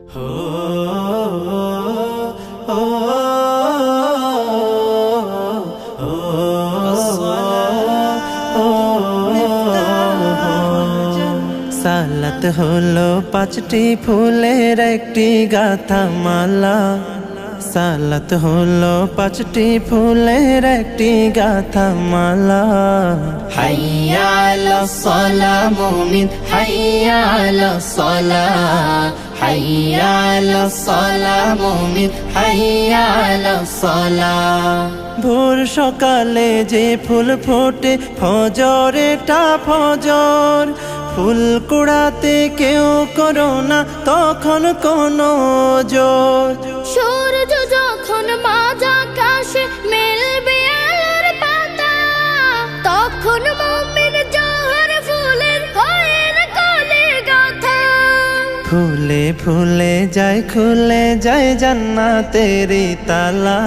সালাত হলো পাঁচটি ফুলের একটি গাথা মালা। সালাত হলো পাঁচটি ফুলের একটি গাথা মালা। হাইয়া আলাস সালাহ মুমিন, হাইয়া আলাস সালাহ, হাইয়া আলাস সালাহ মুমিন, হাইয়া আলাস সালাহ। ভোর সকালে যে ফুল ফোটে ফজরেটা ফজর, ফুল কুড়াতে কেউ করো না তখন কোনো জোর। সূর্য যখন মাঝ আকাশে মেলবে আলোর পাতা, তখন মুমিন জোহর ফুলের হয়ে কোলে গাথা। ফুলে ফুলে যায় খুলে যায় জান্নাতেরি তালা।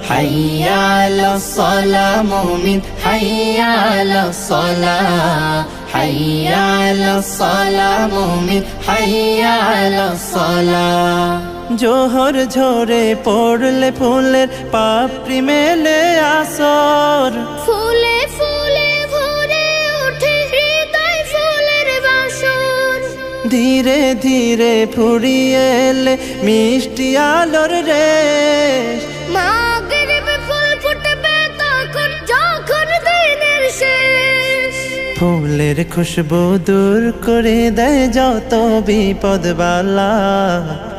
হাইয়া আলাস সালাহ মুমিন, হাইয়া আলাস সালাহ, হাইয়া আলাস সালাহ মুমিন, হাইয়া আলাস সালাহ। জোহর ঝরে পড়লে ফুলের পাপড়ি মেলে আসর, ফুলে ফুলে ভরে ওঠে হৃদয় ফুলের বাসর। ধীরে ধীরে ফুরিয়ে এলে মিষ্টি আলোর রেশ। মাগরিবে ফুল ফুটবে তখন যখন দিনের শেষ। ফুলের খুশবু দূর করে দেয় যত বিপদ বালা।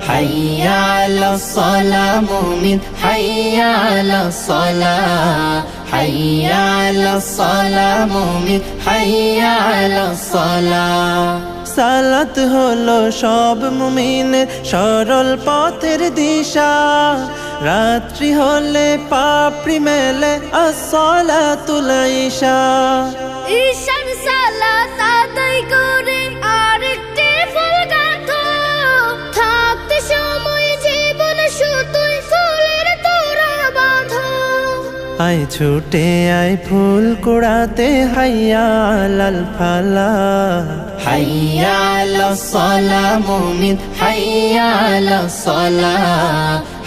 হাইয়া আলাস সালাহ মুমিন, হাইয়া আলাস সালাহ, হাইয়া আলাস সালাহ মুমিন, হাইয়া আলাস সালাহ। সালাত হলো সব মুমিনের সরল পথের দিশা। রাত্রি হলে পাপড়ি মেলে আসসালাতুল ইশা। ঈশান সালাত আদায় করে আরেকটি ফুল গাঁথো, থাকতে সময় জীবন শুধুই ফুলের তোড়া বাঁধো। আয় ছুটে আয় ফুল কুড়াতে হাইয়া আলাল ফালা। হাইয়া আলাস সালাহ মুমিন, হাইয়া আলাস সালাহ,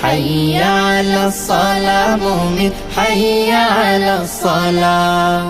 হাইয়া আলাস সালাহ মুমিন, হাইয়া আলাস সালাহ।